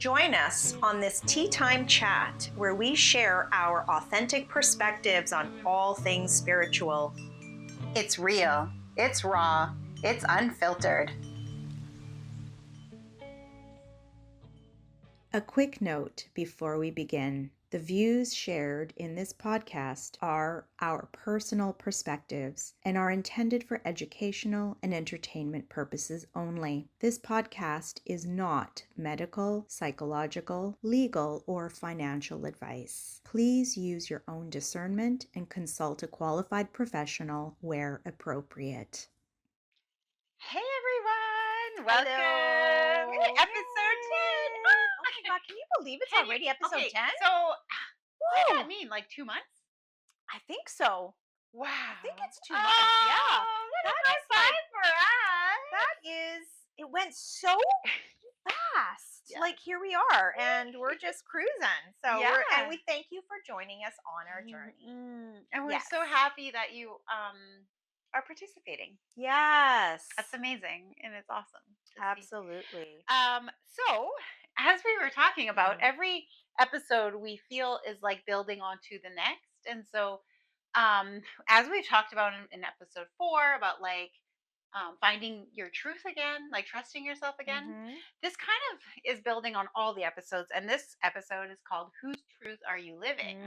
Join us on this tea time chat where we share our authentic perspectives on all things spiritual. It's real, it's raw, it's unfiltered. A quick note before we begin. The views shared in this podcast are our personal perspectives and are intended for educational and entertainment purposes only. This podcast is not medical, psychological, legal, or financial advice. Please use your own discernment and consult a qualified professional where appropriate. Hey everyone, Hello. welcome. Yay. Episode 10. Oh my God, can you believe it's already episode 10? So, what does Woo. that mean? Like 2 months? I think so. Wow. I think it's 2 months. Yeah. That That is is like, for us. that is, it went so fast. Yeah. Like here we are and we're just cruising. So Yeah. and we thank you for joining us on our journey. And we're Yes. so happy that you are participating. Yes. That's amazing and it's awesome. to see. Absolutely. So as we were talking about, Mhm. every episode we feel is like building onto the next. And so as we talked about in episode 4 about like finding your truth again, like trusting yourself again, Mhm. this kind of is building on all the episodes. And this episode is called Whose Truth Are You Living?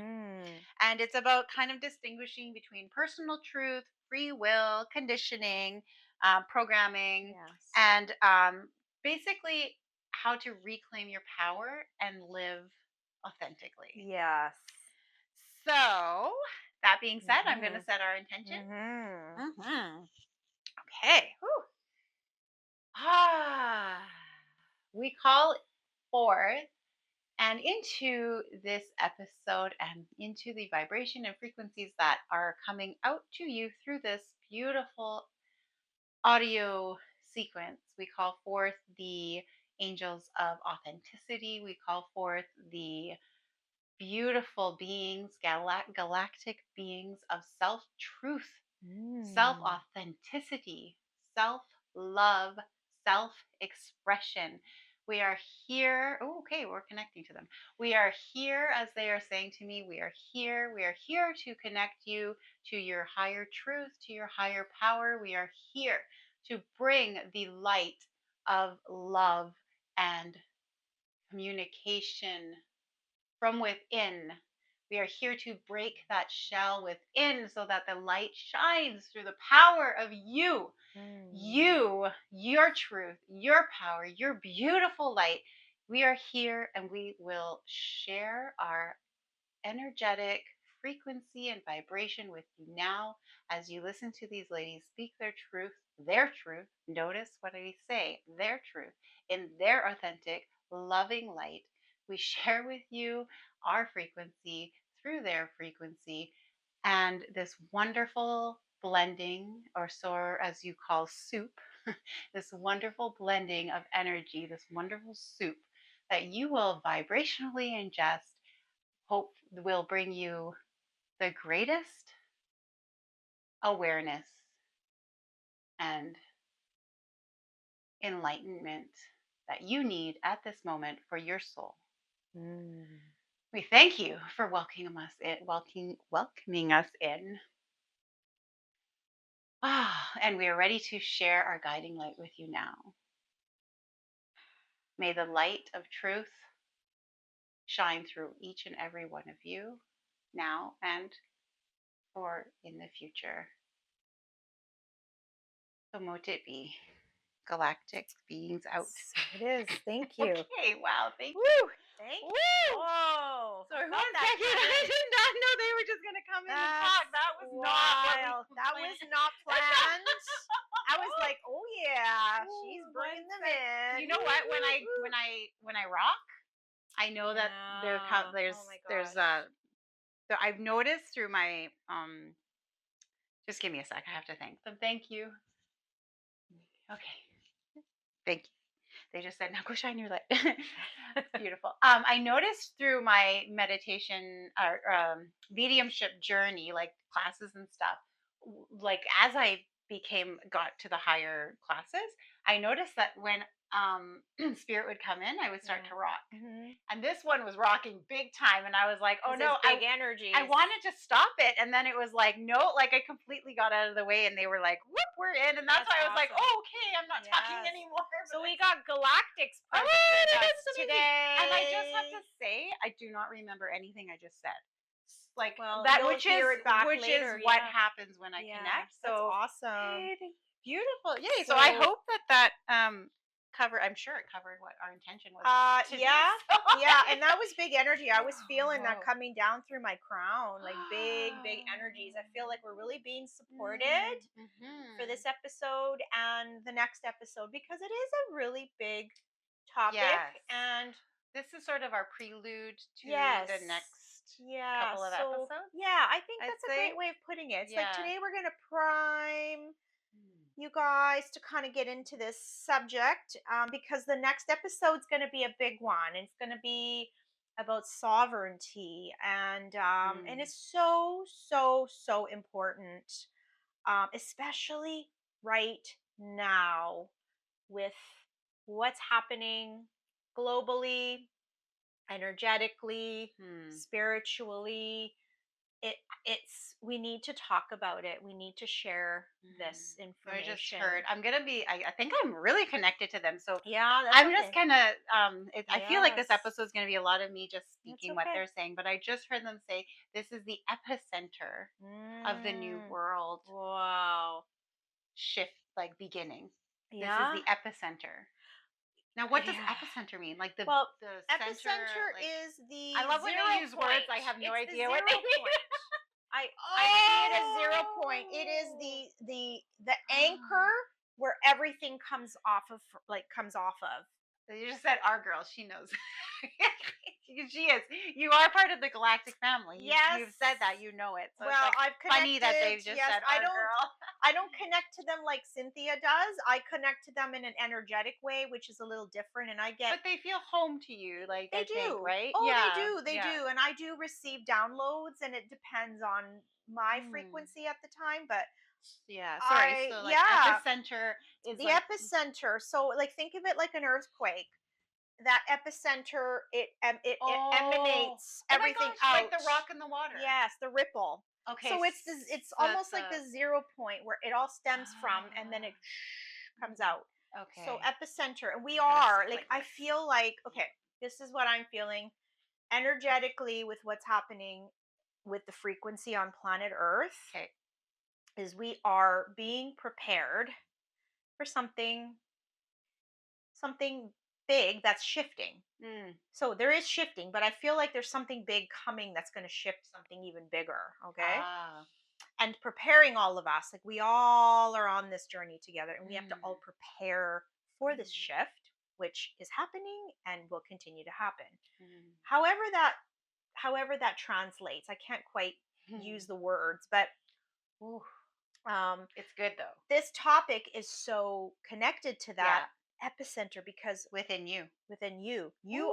And it's about kind of distinguishing between personal truth, free will, conditioning, programming, Yes. and basically how to reclaim your power and live authentically. Yes. So, that being said, I'm going to Mhm. set our intention. Mhm. Okay. Whew. We call forth and into this episode and into the vibration and frequencies that are coming out to you through this beautiful audio sequence. We call forth the angels of authenticity. We call forth the beautiful beings, galactic beings of self truth, self authenticity, self love, self expression. We are here. Oh, okay, we're connecting to them. We are here, as they are saying to me, we are here. We are here to connect you to your higher truth, to your higher power. We are here to bring the light of love and communication from within. We are here to break that shell within so that the light shines through the power of you. You, your truth, your power, your beautiful light. We are here and we will share our energetic frequency and vibration with you now as you listen to these ladies speak their truth, their truth. Notice what I say, their truth, in their authentic, loving light. We share with you our frequency through their frequency and this wonderful blending, or so as you call soup, this wonderful blending of energy, this wonderful soup that you will vibrationally ingest, hope will bring you the greatest awareness and enlightenment that you need at this moment for your soul. We thank you for welcoming us in. And we are ready to share our guiding light with you now. May the light of truth shine through each and every one of you now and for in the future. So mote it be. Galactic beings out. So it is. Thank you. Okay, wow, thank you. Woo! Thank you. Woo! Whoa. Sorry, Felt one that second. I energy. did not know they were just going to come in and talk. That was not what we wild. That was not planned. I was like, oh yeah, she's bringing them in. You know what? When I rock, I know that there's Oh my there's gosh. so I've noticed through my just give me a sec. I have to thank them. Thank you. Okay. Thank you. They just said, now go shine your light. That's beautiful. I noticed through my meditation or mediumship journey, like classes and stuff, like as I got to the higher classes, I noticed that when spirit would come in, I would start Yeah. to rock. Mhm. And this one was rocking big time, and I was like, oh 'Cause no, it's big energies. I wanted to stop it, and then it was like, no, like I completely got out of the way, and they were like, whoop, we're in, and that's That's why I was like, awesome. oh, okay, I'm not talking Yes. anymore. So but we got galactics Oh, present with us that's amazing. today. And I just have to say, I do not remember anything I just said. Like Well, that, you'll which hear is it back later, what yeah. happens when I Yeah, connect. that's So awesome. beautiful, yay! So I So- hope that cover. I'm sure it covered what our intention was. to do, Yeah, so- yeah, and that was big energy. I was feeling that Wow. coming down through my crown, like big energies. I feel like we're really being supported for this episode and the next episode because it is a really big topic. Yes. And This is sort of our prelude to yes, the next yeah, couple of so, episodes. yeah, I think I'd that's a say. great way of putting it. It's like Yeah. today we're gonna prime you guys to kind of get into this subject because the next episode's going to be a big one. It's going to be about sovereignty and it's so important, especially right now with what's happening globally, energetically, spiritually. It's we need to talk about it. We need to share this I information. just heard. I'm gonna be. I think I'm really connected to them. So Yeah, that's I'm okay. just kind of. I feel like this Yes. episode is gonna be a lot of me just speaking what okay. they're saying. But I just heard them say this is the epicenter of the new world Wow. shift, like beginning. Yeah. This is the epicenter. Now, what does Yeah. epicenter mean? Like the Epicenter center, like, is the I love when zero they use point. words. I have no It's the idea what they zero mean. point. I see it as 0 point. It is the anchor where everything comes off of. You just said our girl. She knows. She is. You are part of the galactic family. Yes. You've said that. You know it. So Well, it's like I've connected. funny that they've just yes, said our girl. I don't connect to them like Cynthia does. I connect to them in an energetic way, which is a little different, and I get. But they feel home to you, like They I do, think, right? Oh, yeah. they do, and I do receive downloads, and it depends on my frequency at the time, but. Yeah, sorry. So like epicenter is the epicenter. So like think of it like an earthquake. That epicenter, it emanates everything out, like the rock in the water. Yes, the ripple. Okay, so it's almost like the 0 point where it all stems from, and then it comes out. Okay. So epicenter, and we are like I feel like okay, this is what I'm feeling energetically with what's happening with the frequency on planet Earth. Okay. Is we are being prepared for something big that's shifting. So there is shifting, but I feel like there's something big coming that's going to shift something even bigger. Okay. And preparing all of us, like we all are on this journey together, and we have to all prepare for this shift, which is happening and will continue to happen. However that translates, I can't quite use the words, but it's good though. This topic is so connected to that epicenter because within you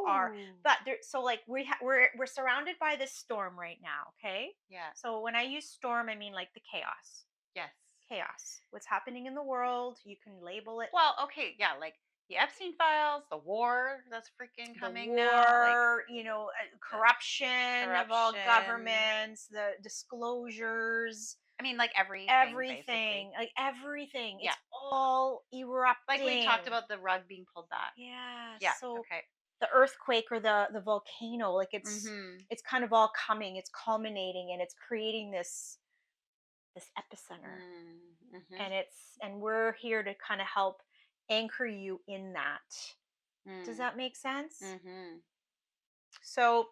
are. But there, so like we're surrounded by this storm right now. Okay. Yeah. So when I use storm, I mean like the chaos. Yes. Chaos. What's happening in the world? You can label it. Well, okay, yeah, like the Epstein files, the war that's freaking coming now, like corruption of all governments, the disclosures. I mean, like everything. Like everything. Yeah. It's all erupting. Like we talked about the rug being pulled back. Yeah. Yeah. So okay. The earthquake or the volcano, like it's kind of all coming. It's culminating, and it's creating this epicenter. And we're here to kind of help anchor you in that. Does that make sense? So.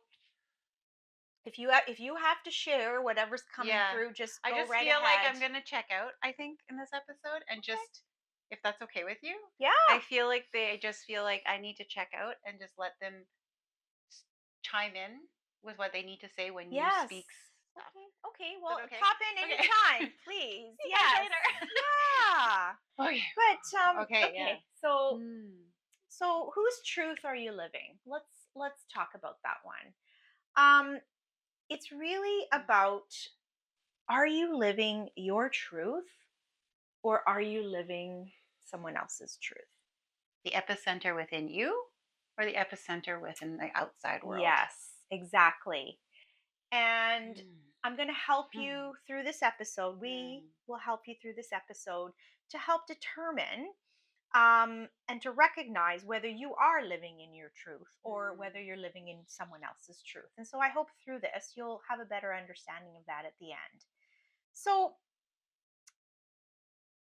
If you have to share whatever's coming through, just go right ahead. I just feel like I'm gonna check out. I think in this episode, and just if that's okay with you, I feel like I just feel like I need to check out and just let them chime in with what they need to say when you speak stuff. Okay. Well, pop in anytime, please. Yes. Yeah. Okay. But okay. Yeah. So whose truth are you living? Let's talk about that one. It's really about, are you living your truth or are you living someone else's truth? The epicenter within you or the epicenter within the outside world? Yes, exactly. And Mm. I'm going to help Hmm. you through this episode. We Mm. will help you through this episode to help determine and to recognize whether you are living in your truth or Mm. whether you're living in someone else's truth. And so I hope through this you'll have a better understanding of that at the end. So,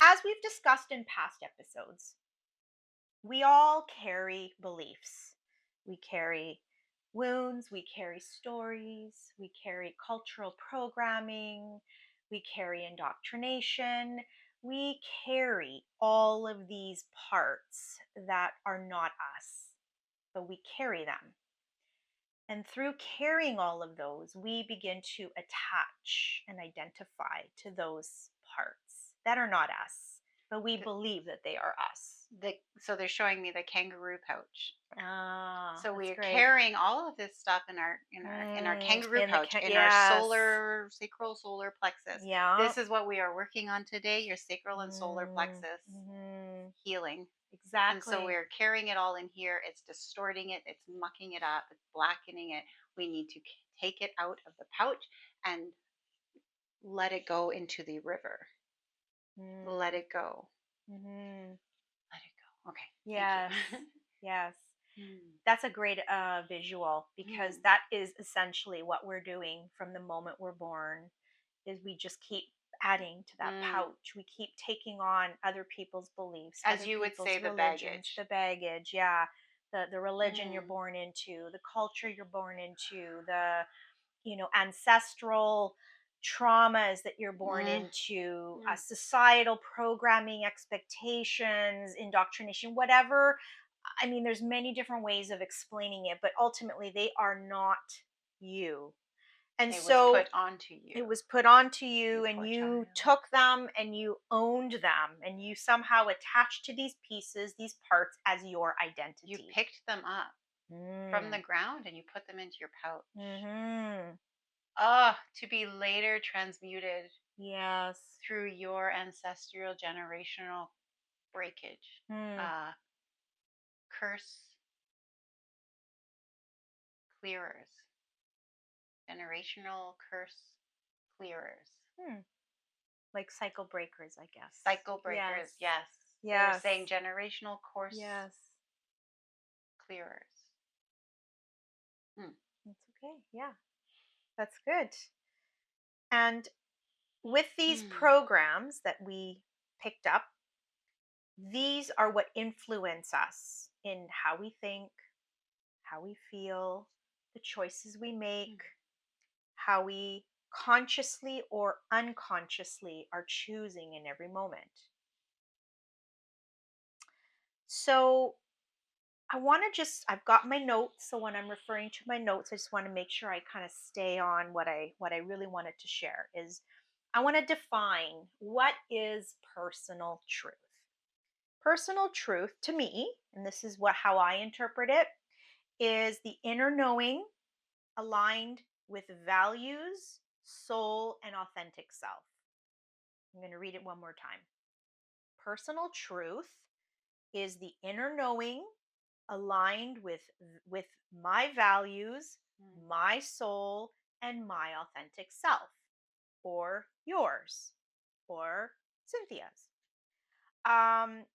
as we've discussed in past episodes, we all carry beliefs. We carry wounds, we carry stories, we carry cultural programming, we carry indoctrination. We carry all of these parts that are not us, but we carry them. And through carrying all of those, we begin to attach and identify to those parts that are not us, but we The, believe that they are us. so they're showing me the kangaroo pouch. Ah, So we that's are great. carrying all of this stuff in our kangaroo In the pouch, in our yes, sacral solar plexus. yeah, This is what we are working on today, your sacral and solar plexus mm-hmm. healing. And so Exactly. we're carrying it all in here. It's distorting it, it's mucking it up, it's blackening it. We need to take it out of the pouch and let it go into the river. Let Mm, it go. mm-hmm. Let it go. Okay. Thank Yes, you. yes. Mm, That's a great visual because mm, that is essentially what we're doing from the moment we're born. Is we just keep adding to that mm. pouch. We keep taking on other people's beliefs, As other you would people's say, the religions, baggage. the baggage, yeah, the religion you're Mm, born into, the culture you're born into, the ancestral traumas that you're born mm, into, mm. societal programming, expectations, indoctrination, whatever. I mean, there's many different ways of explaining it, but ultimately they are not you. And It was so put onto it you, was put onto you you, and poor you child. took them and you owned them, and you somehow attached to these pieces, these parts, as your You identity. picked them up from the Mm. ground and you put them into your pouch. Mm-hmm. Ah, to be later transmuted Yes. through your ancestral generational breakage. Hmm. Uh, curse clearers, generational curse clearers, Hmm. Like cycle breakers, I guess. cycle breakers. Yes. Yes, they're Yes. saying generational course Yes. clearers. Hmm. That's okay. Yeah. That's good. And with these Hmm. programs that we picked up, these are what influence us in how we think, how we feel, the choices we Hmm. make, how we consciously or unconsciously are choosing in every moment. So, I've got my notes, so when I'm referring to my notes, I just want to make sure I kind of stay on what I really wanted to share is I want to define what is personal truth. Personal truth to me, and this is what how I interpret it, is the inner knowing aligned with values, soul, and authentic self. I'm going to read it one more time. Personal truth is the inner knowing aligned with my values, Hmm. my soul, and my authentic self, or yours, or Cynthia's. Um,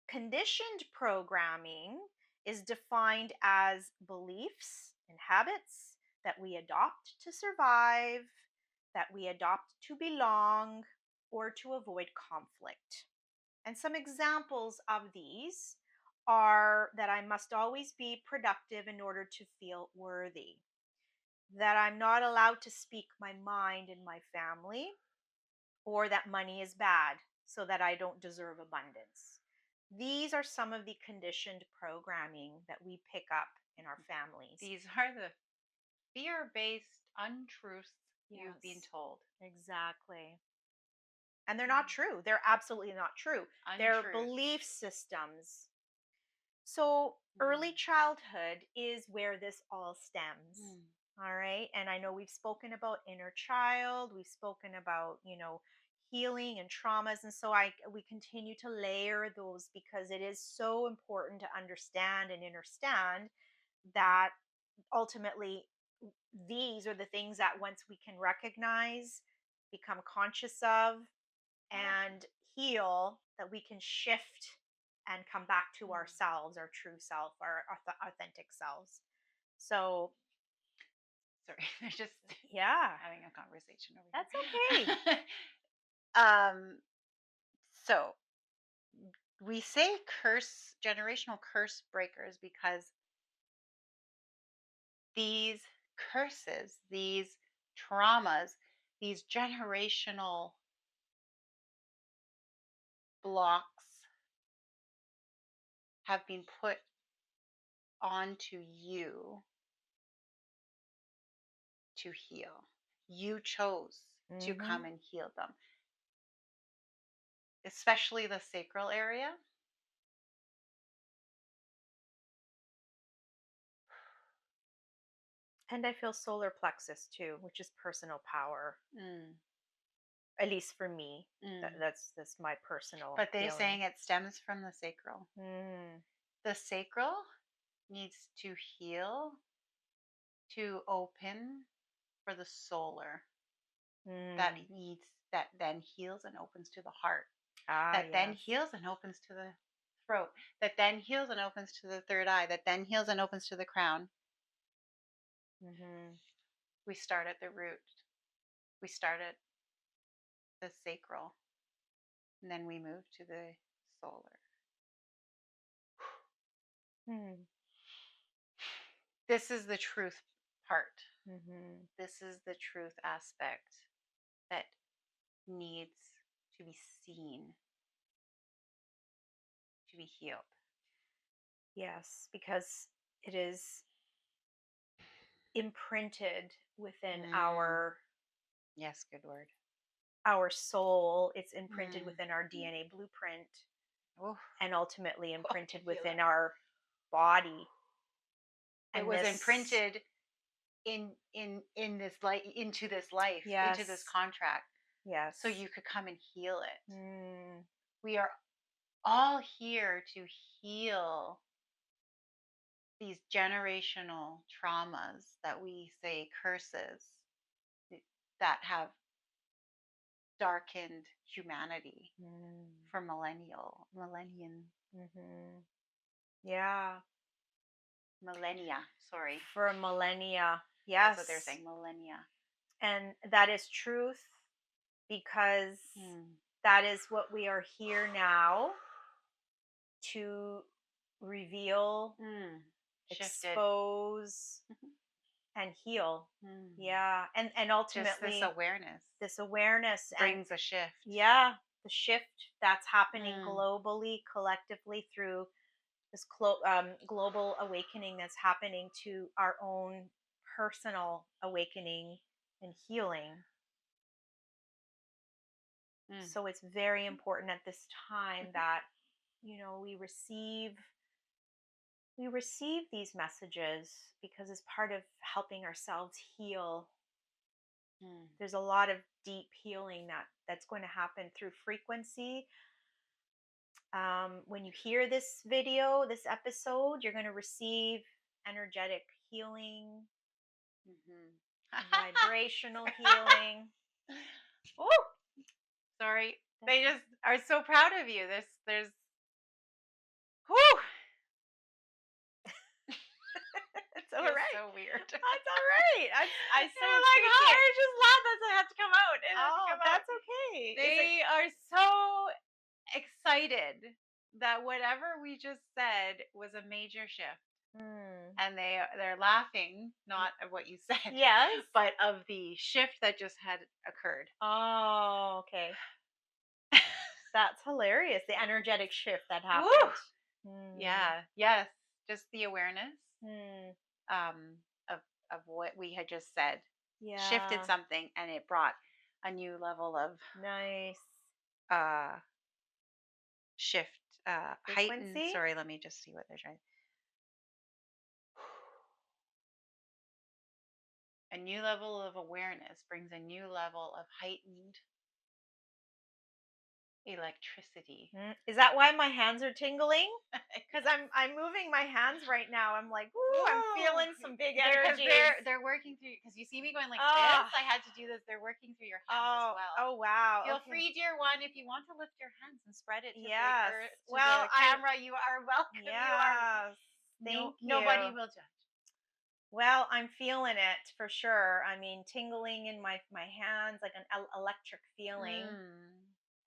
Conditioned programming is defined as beliefs and habits that we adopt to survive, that we adopt to belong, or to avoid conflict. And some examples of these are that I must always be productive in order to feel worthy, that I'm not allowed to speak my mind in my family, or that money is bad, so that I don't deserve abundance. These are some of the conditioned programming that we pick up in our families. These are the fear based untruths you've been Yes, told. exactly. And they're not Mm. true. They're absolutely not true. They're Untruths. belief systems. So, early Mm. childhood is where this all stems. Mm. All right. And I know we've spoken about inner child, we've spoken about, healing and traumas. And so we continue to layer those because it is so important to understand and understand that ultimately these are the things that once we can recognize, become conscious of, and heal, that we can shift and come back to ourselves, our true self, our authentic selves. So Sorry, they're just yeah, having a conversation over that's here. okay. So we say generational curse breakers because these curses, these traumas, these generational blocks have been put onto you to heal. You chose to come and heal them, especially the sacral area. And I feel solar plexus too, which is personal power. Mm, At least for me, mm. that's my personal. But they're feeling. saying it stems from the sacral. Mm. The sacral needs to heal, to open for the solar. That then heals and opens to the heart. That then Yes. heals and opens to the throat. That then heals and opens to the third eye. That then heals and opens to the crown. We start at the root. We start at the sacral. And then we move to the solar. This is the truth part. This is the truth aspect that needs to be seen, to be healed. Yes, because it is imprinted within Yes, good word. our soul. It's imprinted within our DNA blueprint, and ultimately imprinted within our body. And it was imprinted in this life, into this life, into this contract. Yes. So you could come and heal it. We are all here to heal these generational traumas that we say curses that have darkened humanity for millennia. Yeah. Millennia, sorry. For millennia. Yes. That's what they're saying, millennia. And that is truth, because that is what we are here now to reveal, expose, and heal. Yeah. And ultimately just this awareness brings a shift. Yeah. The shift that's happening globally, collectively, through this global awakening that's happening to our own personal awakening and healing. So it's very important at this time that we receive these messages, because it's part of helping ourselves heal. There's a lot of deep healing that's going to happen through frequency. When you hear this video, this episode, you're going to receive energetic healing, vibrational healing. Oh, sorry. They just are so proud of you. There's whew. It's all right. So weird. That's all right. I so like, appreciate I just laughed. That have to come out. That's okay. They are so excited that whatever we just said was a major shift. And they're laughing, not of what you said, yes, but of the shift that just had occurred. Oh, okay. That's hilarious. The energetic shift that happened. Yeah. Yes. Just the awareness of what we had just said. Shifted something, and it brought a new level of shift, heightened. Sorry, let me just see what they're trying. A new level of awareness brings a new level of heightened electricity. Is that why my hands are tingling? Because I'm moving my hands right now. I'm like, ooh, I'm feeling some big energy. They're working through, because you see me going like Ah. this. I had to do this. They're working through your hands as well. Oh wow. Feel Okay. free, dear one, if you want to lift your hands and spread it to Yes. the camera. You are welcome. Yes. Thank you. Nobody will judge. Well, I'm feeling it for sure. I mean, tingling in my hands, like an electric feeling.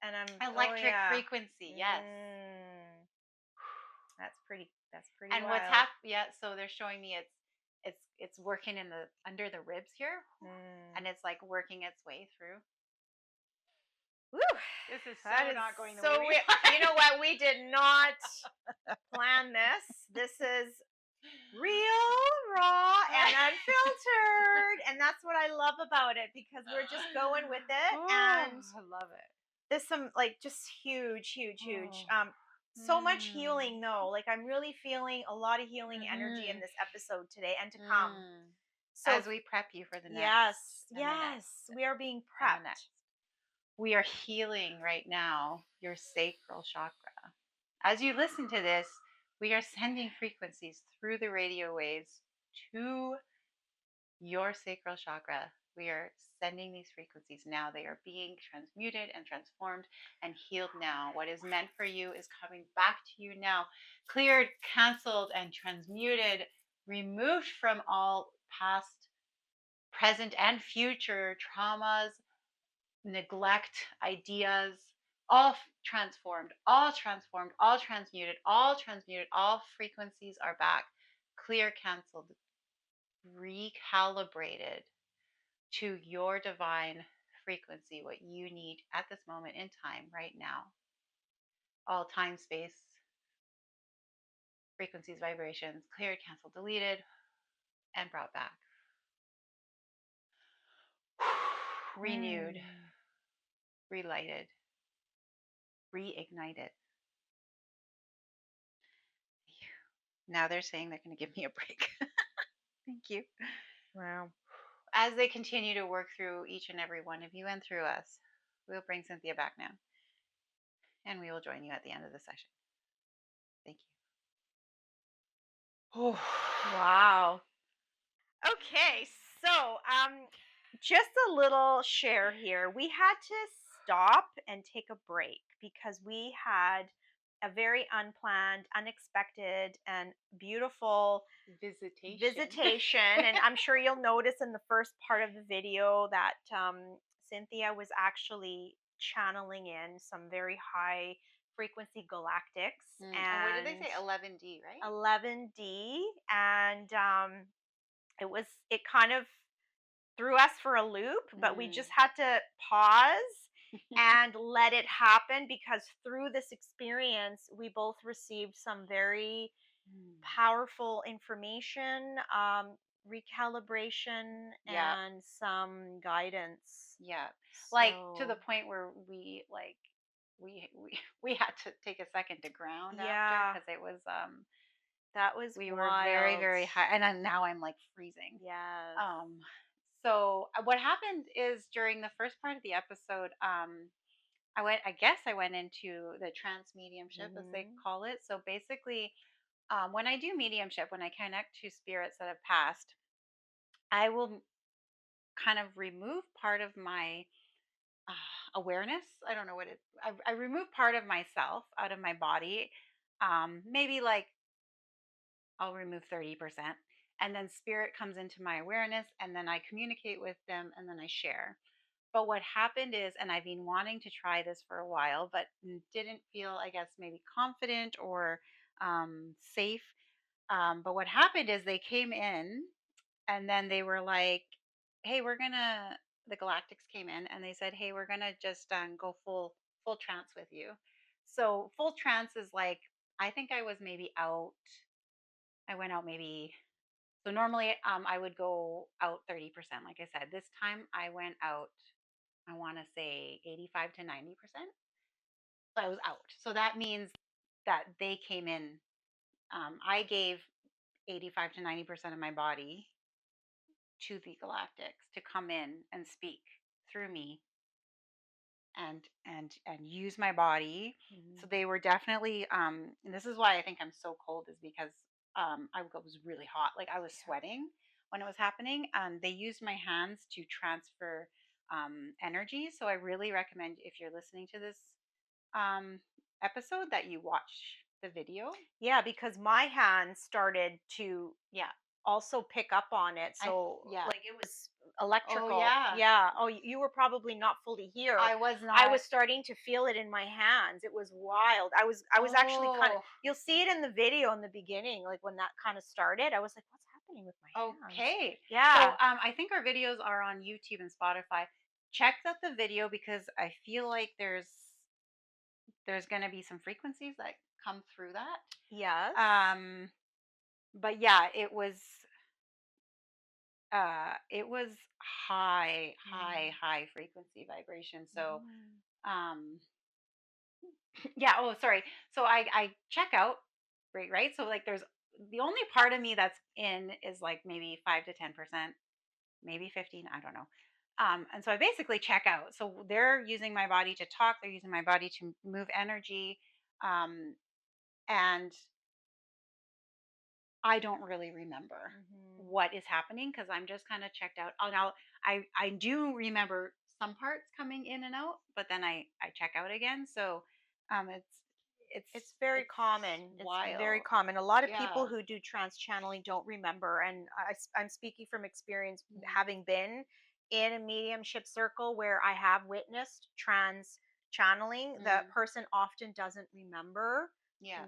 And I'm Electric frequency, yes. That's pretty And wild. what's happened? Yeah, so they're showing me it's working in the under the ribs here, and it's like working its way through. Woo. This is not going so the way. You know what? We did not plan this. This is real, raw, and unfiltered, and that's what I love about it, because we're just going with it. And I love it. There's some like just huge. So much healing though. Like I'm really feeling a lot of healing energy in this episode today and to come. So as we prep you for the next. Yes, we are being prepped. We are healing right now your sacral chakra. As you listen to this, we are sending frequencies through the radio waves to your sacral chakra. We are sending these frequencies now. They are being transmuted and transformed and healed now. What is meant for you is coming back to you now. Cleared, canceled, and transmuted, removed from all past, present, and future traumas, neglect, ideas, all transformed, all transformed, all transmuted, all transmuted, all frequencies are back. Clear, canceled, recalibrated to your divine frequency, what you need at this moment in time, right now. All time, space, frequencies, vibrations, cleared, canceled, deleted, and brought back. Renewed, relighted, reignited. Now they're saying they're going to give me a break. Thank you. Wow. As they continue to work through each and every one of you and through us, we'll bring Cynthia back now. And we will join you at the end of the session. Thank you. Wow. Okay, so just a little share here. We had to stop and take a break because we had a very unplanned, unexpected, and beautiful visitation. And I'm sure you'll notice in the first part of the video that Cynthia was actually channeling in some very high frequency galactics. And what did they say? 11D, right? 11D. And it kind of threw us for a loop, but we just had to pause and let it happen, because through this experience we both received some very powerful information, recalibration, and some guidance. Like to the point where we had to take a second to ground after, because it was that was we wild. were very, very high, and now I'm like freezing. Yes. So what happened is, during the first part of the episode, I went into the trance mediumship, as they call it. So basically, when I do mediumship, when I connect to spirits that have passed, I will kind of remove part of my awareness. I don't know what I remove part of myself out of my body. Maybe like I'll remove 30%. And then spirit comes into my awareness, and then I communicate with them, and then I share. But what happened is, and I've been wanting to try this for a while, but didn't feel, I guess, maybe confident or safe. But what happened is, they came in, and then they were like, hey, the Galactics came in, and they said, hey, we're going to just go full trance with you. So full trance is like, I think I was maybe out. I went out maybe, so normally I would go out 30%. Like I said, this time I went out, I want to say 85 to 90%. So I was out. So that means that they came in. I gave 85 to 90% of my body to the Galactics to come in and speak through me and use my body. So they were definitely and this is why I think I'm so cold, is because I was really hot, like I was sweating when it was happening, and they used my hands to transfer energy. So I really recommend, if you're listening to this um episode, that you watch the video. Yeah, because my hands started to Yeah. also pick up on it. So Yeah. like it was electrical. yeah. Yeah. Oh, you were probably not fully here. I was I not. was starting to feel it in my hands. It was wild. I was actually kind of, Oh, you'll see it in the video in the beginning, like when that kind of started. I was like, what's happening with my hands? okay. Yeah. So I think our videos are on YouTube and Spotify. Check out the video, because I feel like there's going to be some frequencies that come through that. Yes. But yeah, it was high frequency vibration. So um yeah, oh sorry. So I check out, right? So like there's the only part of me that's in is like maybe 5 to 10%, maybe 15, I don't know. And so I basically check out. So they're using my body to talk, they're using my body to move energy. And I don't really remember what is happening, because I'm just kind of checked out. Oh, now I do remember some parts coming in and out, but then I check out again. So it's very common. wild. It's very common. A lot of Yeah. people who do trance channeling don't remember. And I'm speaking from experience, having been in a mediumship circle where I have witnessed trance channeling. The person often doesn't remember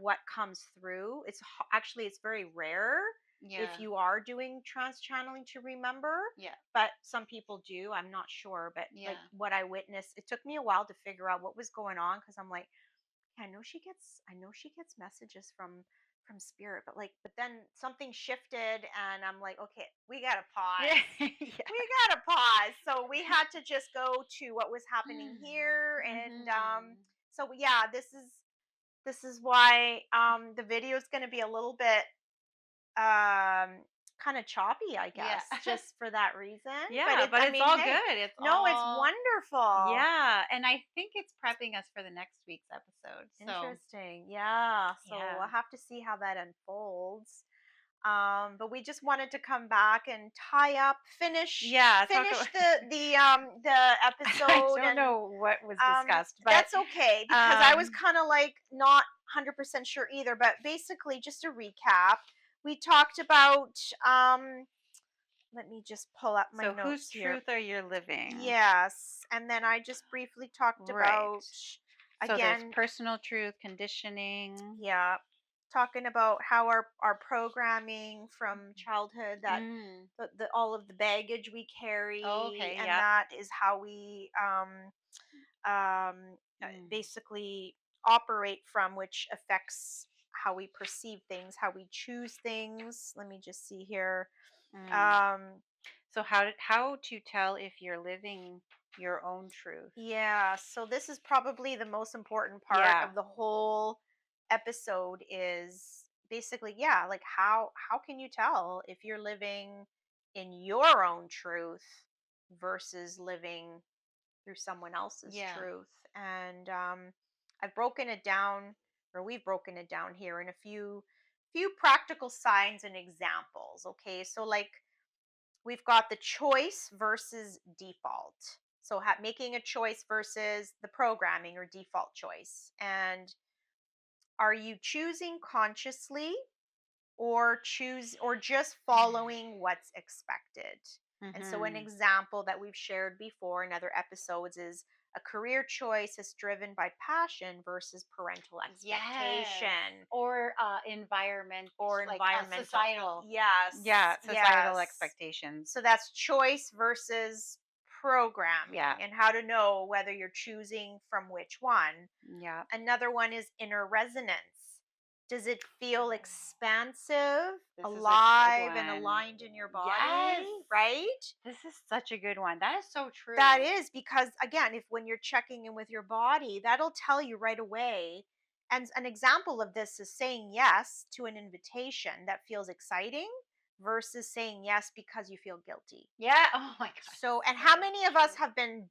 what comes through. Actually, it's very rare if you are doing trance channeling to remember. Yeah. But some people do. I'm not sure. But like what I witnessed, it took me a while to figure out what was going on, because I'm like, I know she gets messages from spirit, but then something shifted, and I'm like, okay, we gotta pause. We gotta pause. So we had to just go to what was happening here. And so yeah, this is why the video is going to be a little bit kind of choppy, I guess, just for that reason. Yeah, but it's all good. It's wonderful. Yeah, and I think it's prepping us for the next week's episode. So interesting. Yeah. So we'll have to see how that unfolds. But we just wanted to come back and tie up, finish the episode. I don't know what was discussed, but that's okay, because I was kind of like not 100% sure either. But basically, just a recap, we talked about let me just pull up my notes here. So whose truth are you living? Yes. And then I just briefly talked about, so there's personal truth, conditioning. Yeah. Talking about how our programming from childhood, that the all of the baggage we carry, and that is how we basically operate from, which affects how we perceive things, how we choose things. Let me just see here. So how to tell if you're living your own truth? Yeah, so this is probably the most important part of the whole episode, is basically like how can you tell if you're living in your own truth versus living through someone else's truth. And I've broken it down, or we've broken it down here in a few practical signs and examples. Okay, so like we've got the choice versus default. So making a choice versus the programming or default choice. And are you choosing consciously, or just following what's expected? And so an example that we've shared before in other episodes is a career choice is driven by passion versus parental expectation. Or environment, or like environmental, societal. Societal expectations. So that's choice versus programming, and how to know whether you're choosing from which one. Another one is inner resonance. Does it feel expansive, alive, and aligned in your body? Right? This is such a good one. That is so true. That is, because again, when you're checking in with your body, that'll tell you right away. And an example of this is saying yes to an invitation that feels exciting versus saying yes because you feel guilty. Yeah. Oh my God. So, and how many of us have been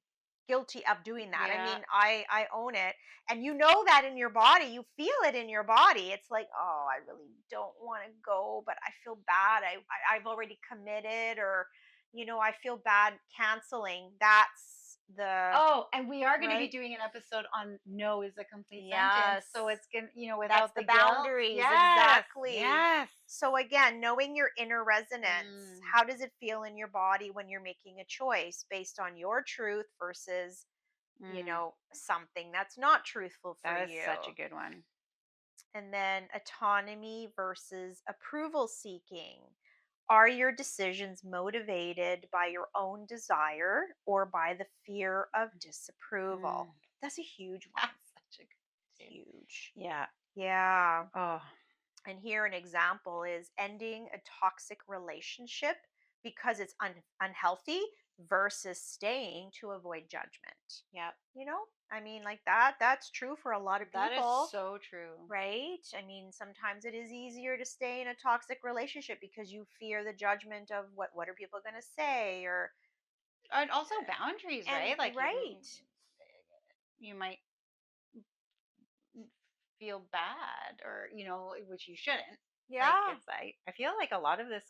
guilty of doing that. I Yeah. mean, I own it. And you know that in your body, you feel it in your body. It's like, oh, I really don't want to go, but I feel bad. I've already committed, or I feel bad canceling. That's the Oh, and we are going to be right. doing an episode on no is a complete sentence. Yes. So it's going to, That's without the the guilt. boundaries. Yes. Exactly. Yes. So again, knowing your inner resonance, how does it feel in your body when you're making a choice based on your truth versus, something that's not truthful for That is you? such a good one. And then autonomy versus approval seeking. Are your decisions motivated by your own desire or by the fear of disapproval? That's a huge one. That's such a good one. Huge. Yeah. Yeah. Oh. And here an example is ending a toxic relationship because it's unhealthy versus staying to avoid judgment. Yeah. I mean, like that's true for a lot of That people. is so true. Right? I mean, sometimes it is easier to stay in a toxic relationship because you fear the judgment of what are people going to say, or And also boundaries, right? Like right. you might feel bad, or which you shouldn't. Yeah. Like I feel like a lot of this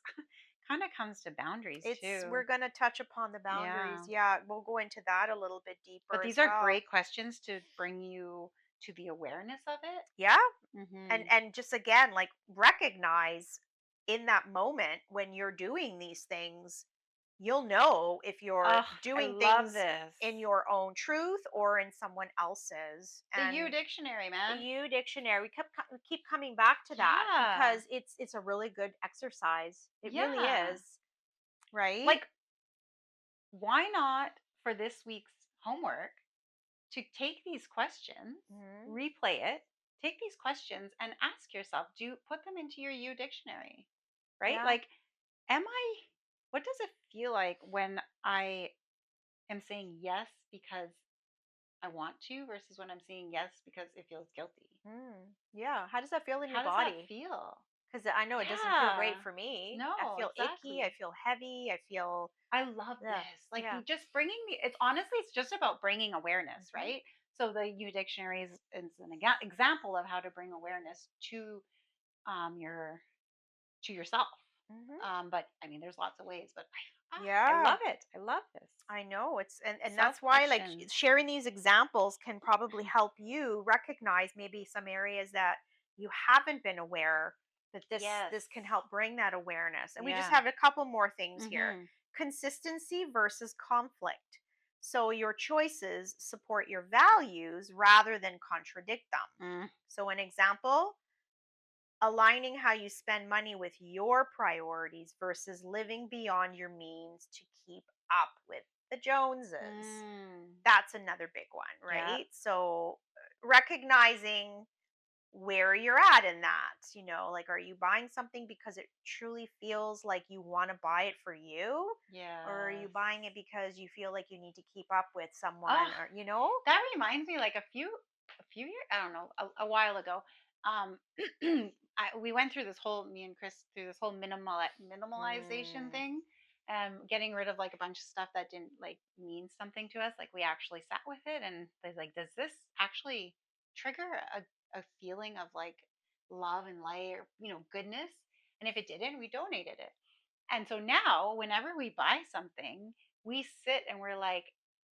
kind of comes to boundaries too. We're going to touch upon the boundaries. Yeah, we'll go into that a little bit deeper. But these are great questions to bring you to the awareness of it. Yeah. Mm-hmm. And just again, like, recognize in that moment when you're doing these things, you'll know if you're doing things in your own truth or in someone else's. The And U dictionary, man. the U dictionary. We keep coming back to that because it's a really good exercise. It really is. Right? Like, why not for this week's homework to take these questions, replay it, take these questions and ask yourself, put them into your U dictionary, right? Yeah. Like, what does it feel like when I am saying yes because I want to versus when I'm saying yes because it feels guilty? Yeah. How does that feel in your How does body? that feel? Because I know it doesn't feel great for me. No, I feel exactly. icky. I feel heavy. I feel. I love this. Like, just bringing it's just about bringing awareness, right? So the U dictionary is an example of how to bring awareness to yourself. But I mean, there's lots of ways. But I love it. I love this. I know and that's why, like, sharing these examples can probably help you recognize maybe some areas that you haven't been aware that this can help bring that awareness. And we just have a couple more things here. Consistency versus conflict. So your choices support your values rather than contradict them. So an example, aligning how you spend money with your priorities versus living beyond your means to keep up with the Joneses. That's another big one, right? Yep. So recognizing where you're at in that, like, are you buying something because it truly feels like you want to buy it for you? Yeah. Or are you buying it because you feel like you need to keep up with someone, or That reminds me, like, a few years, I don't know, a while ago. We went through me and Chris through this whole minimalization thing, getting rid of like a bunch of stuff that didn't like mean something to us. Like, we actually sat with it and was like, does this actually trigger a feeling of like love and light, or goodness? And if it didn't, we donated it. And so now whenever we buy something, we sit and we're like,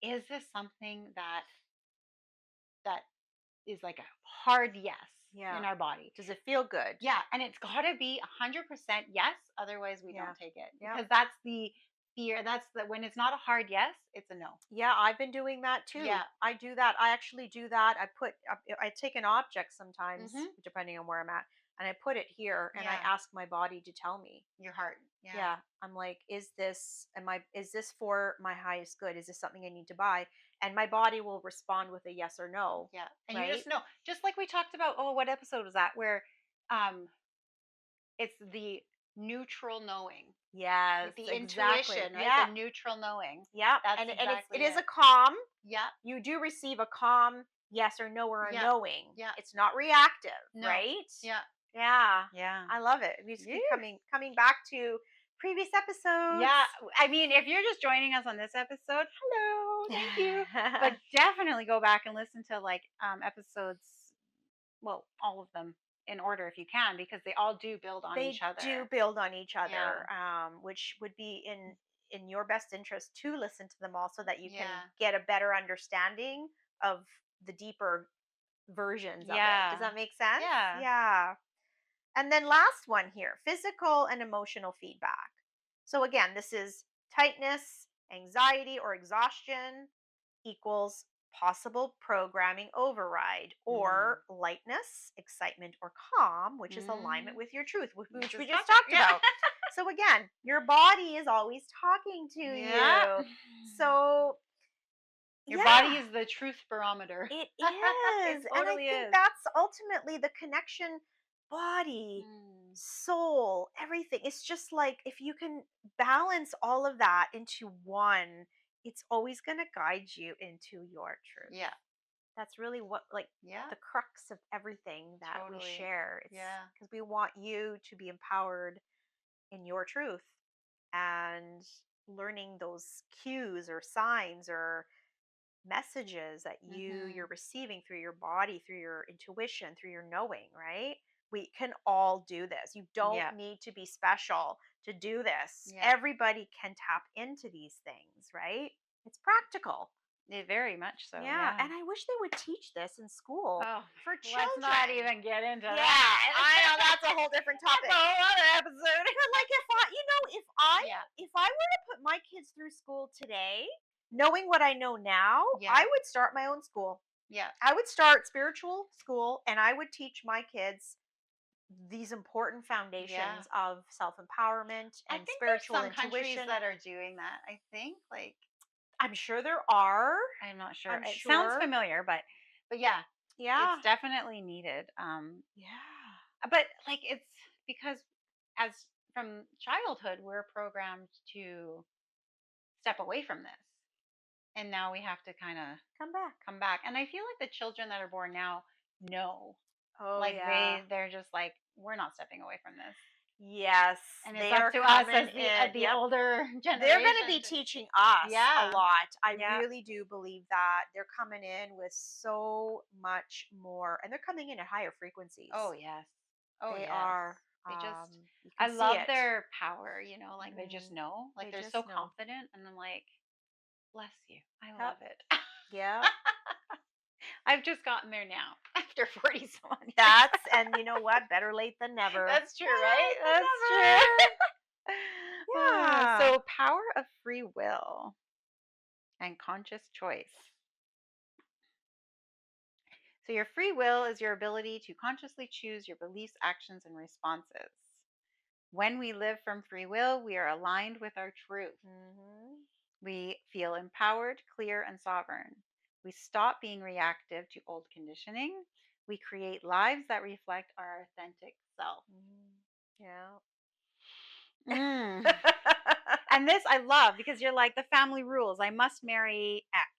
is this something that is like a hard yes in our body? Does it feel good? Yeah, and it's got to be 100% yes, otherwise we don't take it. Yeah. Because that's the fear. When it's not a hard yes, it's a no. Yeah, I've been doing that too. Yeah. I do that. I actually do that. I take an object sometimes, depending on where I'm at, and I put it here, and I ask my body to tell me. Your heart. Yeah. I'm like, is this for my highest good? Is this something I need to buy? And my body will respond with a yes or no. Yeah. And right? you just know. Just like we talked about, what episode was that? Where it's the neutral knowing. Yes. The intuition, right? Yeah. The neutral knowing. Yeah. That's and exactly it is a calm. Yeah. You do receive a calm yes or no, or a knowing. Yeah. It's not reactive, No. right? Yeah. Yeah. Yeah. I love it. We just keep coming back to previous episodes. Yeah, I mean, if you're just joining us on this episode, hello, thank you. But definitely go back and listen to like episodes, well, all of them in order if you can, because they all do build on each other. They do build on each other, which would be in your best interest to listen to them all so that you can get a better understanding of the deeper versions of it. Does that make sense? Yeah. And then last one here, physical and emotional feedback. So again, this is tightness, anxiety, or exhaustion equals possible programming override, or lightness, excitement, or calm, which is alignment with your truth, which we just talked about. So again, your body is always talking to you. So your body is the truth barometer. It is. It totally and I think is. that's ultimately the connection, body, soul, everything. It's just like if you can balance all of that into one, it's always going to guide you into your truth. Yeah. That's really what, like, the crux of everything that we share. It's because we want you to be empowered in your truth and learning those cues or signs or messages that you're receiving through your body, through your intuition, through your knowing, right? We can all do this. You don't need to be special to do this. Everybody can tap into these things, right? It's practical. Very much so. Yeah. And I wish they would teach this in school for children. Let's not even get into that. I know that's a whole different topic. That's a whole other episode. But like if I were to put my kids through school today, knowing what I know now, I would start my own school. Yeah. I would start spiritual school and I would teach my kids these important foundations of self-empowerment and spiritual intuition. Countries that are doing that. I think like I'm sure there are. I'm not sure. It sounds familiar, but yeah. It's definitely needed. But like it's because as from childhood we're programmed to step away from this. And now we have to kind of come back. And I feel like the children that are born now know. They're just like, we're not stepping away from this. Yes. And it's up to us as the older generation. They're going to be teaching us a lot. I really do believe that. They're coming in with so much more. And they're coming in at higher frequencies. Oh, yes. They are. They just, I love their power, like they just know. Like they're so confident. And I'm like, bless you. I love it. Yeah. I've just gotten there now after 40 some years. And you know what? Better late than never. That's true, right? That's true. Yeah. So power of free will and conscious choice. So your free will is your ability to consciously choose your beliefs, actions, and responses. When we live from free will, we are aligned with our truth. We feel empowered, clear, and sovereign. We stop being reactive to old conditioning. We create lives that reflect our authentic self. And this I love because you're like the family rules. I must marry X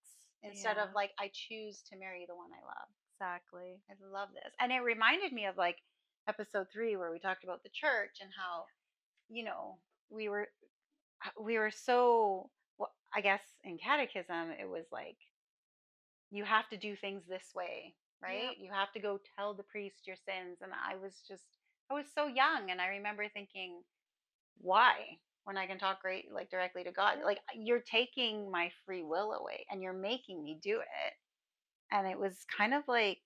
instead of like I choose to marry the one I love. Exactly. I love this. And it reminded me of like episode 3 where we talked about the church and how, we were so, well, I guess in catechism, it was like, you have to do things this way, right? You have to go tell the priest your sins. And I was so young. And I remember thinking, why? When I can talk directly to God, like you're taking my free will away and you're making me do it. And it was kind of like,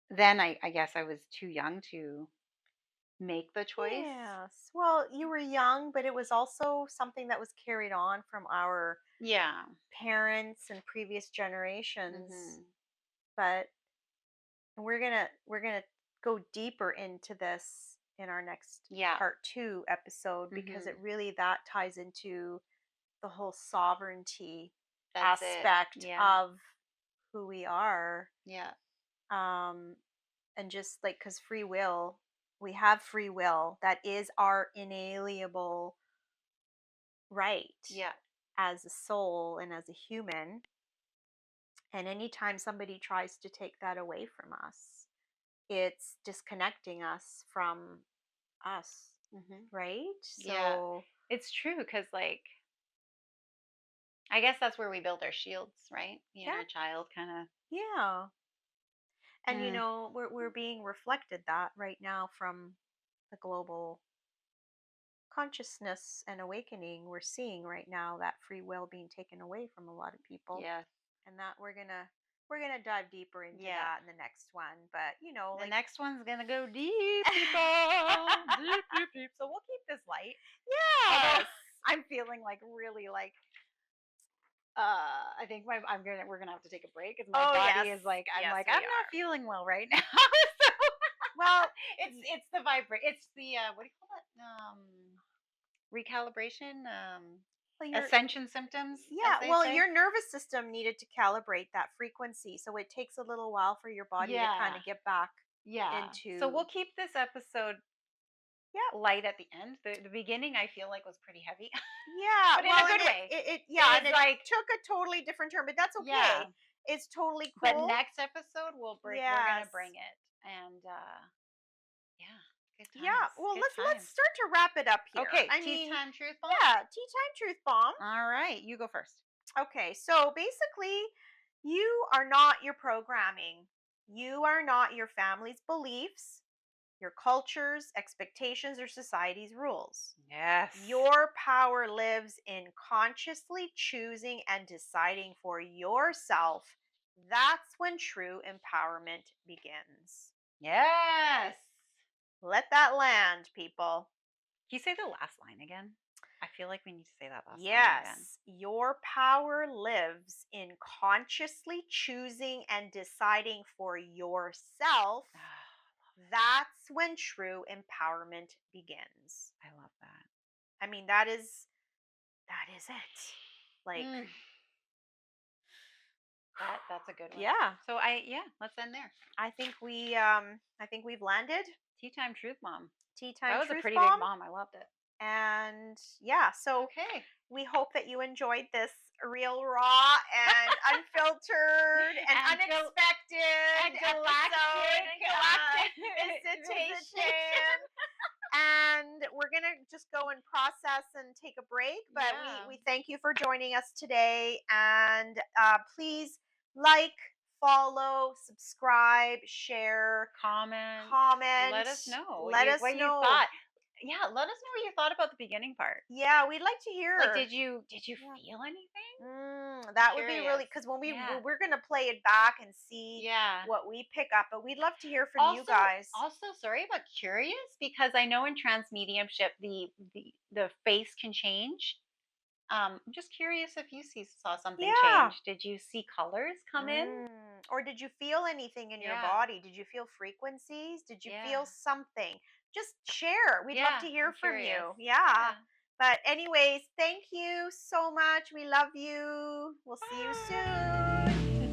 then I guess I was too young to make the choice. Yes. Well, you were young, but it was also something that was carried on from our parents and previous generations. But we're gonna go deeper into this in our next part 2 episode because it really that ties into the whole sovereignty aspect of who we are. And just like because free will, we have free will that is our inalienable right as a soul and as a human. And anytime somebody tries to take that away from us, it's disconnecting us from us. right? Yeah. So It's true because, like, I guess that's where we build our shields, right? The yeah, inner child kind of. yeah. And Mm, we're being reflected that right now from the global consciousness and awakening. We're seeing right now that free will being taken away from a lot of people, yes. and that we're gonna dive deeper into Yeah. that in the next one. But The like next one's gonna go deep, people. Deep, deep, deep. So we'll keep this light. Although yes, I'm feeling like really like I think we're gonna have to take a break because my oh body yes, is like I'm yes like we I'm not are. feeling well right now. So Well, it's the it's the what do you call that? Recalibration, well, ascension symptoms, as yeah, they well, say. your nervous system needed to calibrate that frequency, so it takes a little while for your body to kind Yeah. of get back Yeah. So into we'll keep this episode yeah. light at the end. The beginning I feel like was pretty heavy, Yeah, but in well, a and good way. yeah, It and was it like took a totally different turn, but that's yeah. okay. It's totally But cool. next episode we're gonna Yes. bring it, and yeah, good Yeah. times. Well, Good let's times. start to wrap it up here. Okay, I tea mean, time truth bomb. yeah, tea time truth bomb. All right, you go first. Okay, so basically, you are not your programming. You are not your family's beliefs, your culture's expectations, or society's rules. Yes. Your power lives in consciously choosing and deciding for yourself. That's when true empowerment begins. Yes. Let that land, people. Can you say the last line again? I feel like we need to say that last line again. Yes, your power lives in consciously choosing and deciding for yourself. That's when true empowerment begins. I love that. I mean, that is it. Like, that's a good one. yeah, So let's end there. I think we've landed. Tea time truth bomb. Tea time That was a truth pretty bomb. big bomb. I loved it. And yeah, so Okay. we hope that you enjoyed this real, raw, and unfiltered and And unexpected and galactic visitation. And we're gonna just go and process and take a break. But Yeah. we thank you for joining us today. And please like, follow, subscribe, share, comment. Let us know. Let us what know. you thought. Yeah, let us know what you thought about the beginning part. Yeah, we'd like to hear. Like, did you feel anything? That would be really, because when we're gonna play it back and see what we pick up, but we'd love to hear from you guys. Also, sorry about curious, because I know in transmediumship the face can change. I'm just curious if you saw something change. Did you see colors come in? Or did you feel anything in your Yeah. body? Did you feel frequencies? Did you Yeah. feel something? Just share. We'd love to hear I'm from curious. you. Yeah. But anyways, thank you so much. We love you. We'll see you soon.